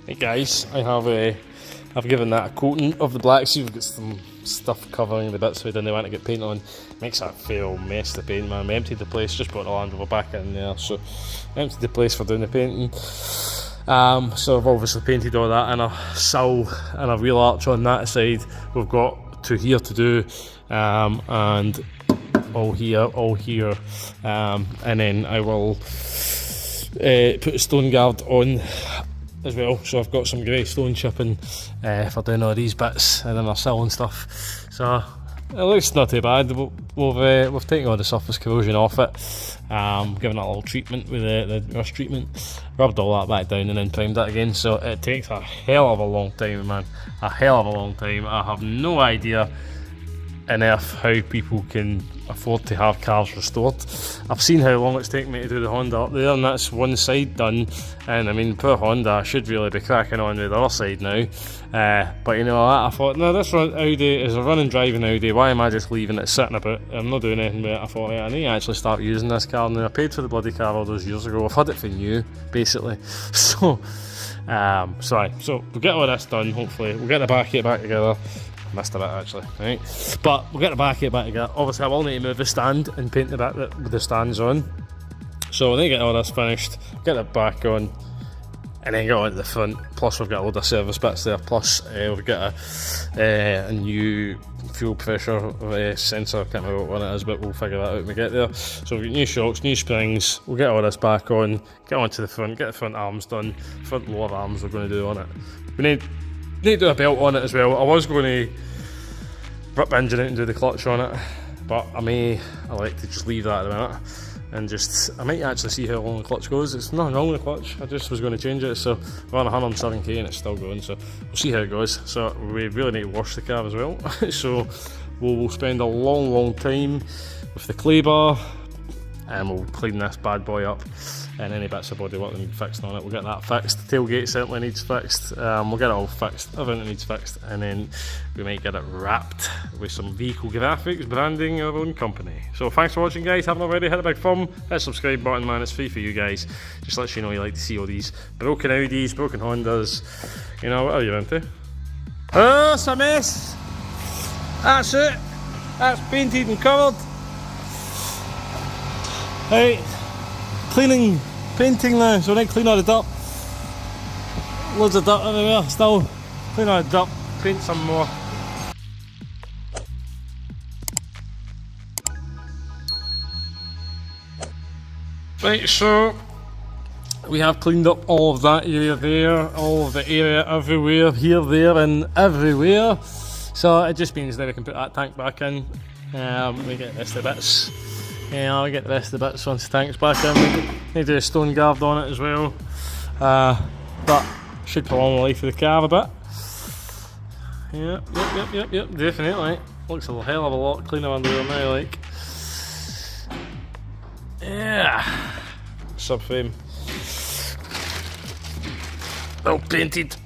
Hey guys, I've given that a coating of the black, so you've got some stuff covering the bits we didn't want to get paint on. Makes that fair mess, the paint, man. We emptied the place, just put the Land Rover back in there, so emptied the place for doing the painting. So I've obviously painted all that and a sill and a wheel arch on that side. We've got two here to do, and all here, and then I will put a stone guard on as well, so I've got some grey stone chipping for doing all these bits, and then our sill and stuff, so it looks not too bad. We've taken all the surface corrosion off it, given it a little treatment with the rust treatment, rubbed all that back down and then primed it again, so it takes a hell of a long time, man, a hell of a long time. I have no idea on earth how people can afford to have cars restored. I've seen how long it's taken me to do the Honda up there, and that's one side done, and I mean, poor Honda should really be cracking on with the other side now, but you know, I thought, no, this Audi is a running driving Audi, why am I just leaving it sitting about? I'm not doing anything with it. I thought, yeah, I need to actually start using this car now. I paid for the bloody car all those years ago, I've had it for new basically, so so we'll get all this done. Hopefully we'll get the back of it back together. Missed a bit actually, right? But we'll get the back of it back together. Obviously I will need to move the stand and paint the bit with the stands on. So when I get all this finished, get it back on, and then get on to the front. Plus we've got a load of service bits there, plus we've got a new fuel pressure sensor. I can't remember what one it is, but we'll figure that out when we get there. So we've got new shocks, new springs, we'll get all this back on, get onto the front, get the front arms done, front lower arms we're going to do on it. We need to do a belt on it as well. I was going to rip the engine out and do the clutch on it, but I like to just leave that at the minute and I might actually see how long the clutch goes. It's nothing wrong with the clutch, I just was going to change it, so we're on 107k and it's still going, so we'll see how it goes. So we really need to wash the car as well, so we'll spend a long time with the clay bar, and we'll clean this bad boy up, and any bits of bodywork that need fixed on it, we'll get that fixed. The tailgate certainly needs fixed, we'll get it all fixed, everything that needs fixed, and then we might get it wrapped with some vehicle graphics, branding our own company. So thanks for watching guys, haven't already, hit the big thumb, hit the subscribe button, man, it's free for you guys. Just lets you know you like to see all these broken Audis, broken Hondas, you know, whatever you're into. Oh, it's a mess! That's it, that's painted and covered. Right, cleaning, painting now, so I need to clean all the dirt. Loads of dirt everywhere, still. Clean all the dirt, paint some more. Right, so we have cleaned up all of that area there, all of the area everywhere, here, there and everywhere. So it just means that we can put that tank back in. We get the rest of the bits. Yeah, I'll get the rest of the bits once the tank's back in. We need to do a stone guard on it as well, but should prolong the life of the car a bit. Yep, definitely. Looks a hell of a lot cleaner under there now, like. Yeah. Subframe. All painted.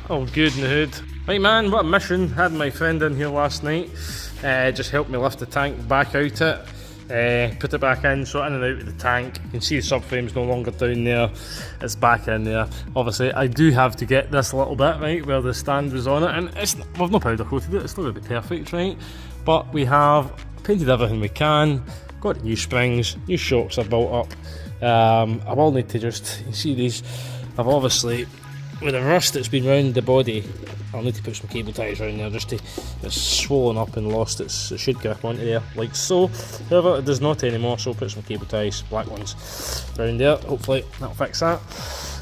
All good in the hood. Right man, what a mission. Had my friend in here last night. Just helped me lift the tank back out it, put it back in, so in and out of the tank. You can see the subframe's no longer down there, it's back in there. Obviously I do have to get this little bit right where the stand was on it, and we've no powder coated it, it's still going to be perfect, right? But we have painted everything we can, got new springs, new shocks I've built up. I will need to just, you see these, I've obviously, with the rust that's been round the body, I'll need to put some cable ties around there just to, it's swollen up and lost it should grip onto there like so. However, it does not anymore, so I'll put some cable ties, black ones, around there. Hopefully that'll fix that.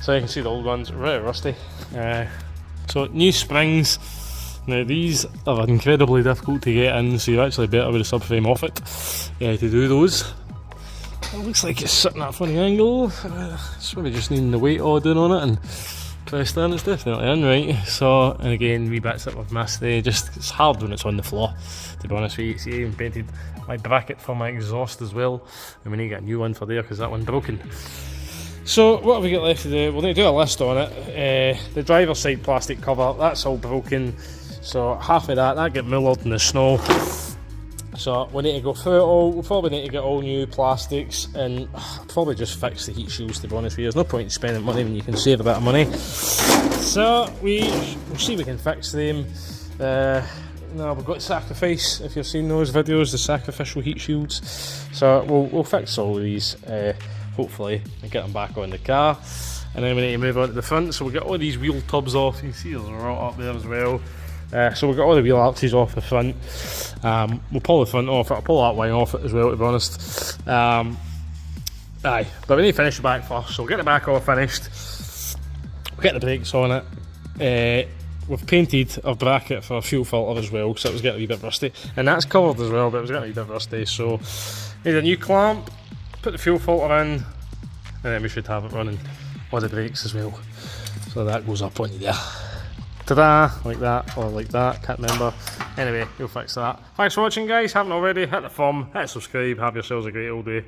So you can see the old ones are really rusty. So new springs. Now these are incredibly difficult to get in, so you're actually better with the subframe off it to do those. It looks like it's sitting at a funny angle. It's maybe just needing the weight order on it and pressed in. It's definitely in, right? So, and again, wee bits that we've missed there. Just, it's hard when it's on the floor, to be honest with you. See, I even painted my bracket for my exhaust as well, and we need to get a new one for there because that one's broken. So what have we got left to do? We'll need to do a list on it. The driver's side plastic cover, that's all broken. So half of that got mullered in the snow. So we need to go through it all. We'll probably need to get all new plastics and probably just fix the heat shields, to be honest with you. There's no point in spending money when you can save a bit of money. So we'll see if we can fix them. No, we've got sacrifice, if you've seen those videos, the sacrificial heat shields. So we'll fix all of these, hopefully, and get them back on the car. And then we need to move on to the front, so we'll get all these wheel tubs off. You can see there's a lot up there as well. So we'll get all the wheel arches off the front. We'll pull the front off it, I'll pull that wing off it as well, to be honest. But we need to finish the back first, so we'll get the back all finished. We'll get the brakes on it. We've painted our bracket for a fuel filter as well, because it was getting a wee bit rusty. And that's covered as well, but it was getting a wee bit rusty, so need a new clamp, put the fuel filter in, and then we should have it running on the brakes as well. So that goes up on you there. Ta-da! Like that, or like that, can't remember. Anyway, we'll fix that. Thanks for watching, guys. Haven't already, hit the thumb, hit subscribe, have yourselves a great old day.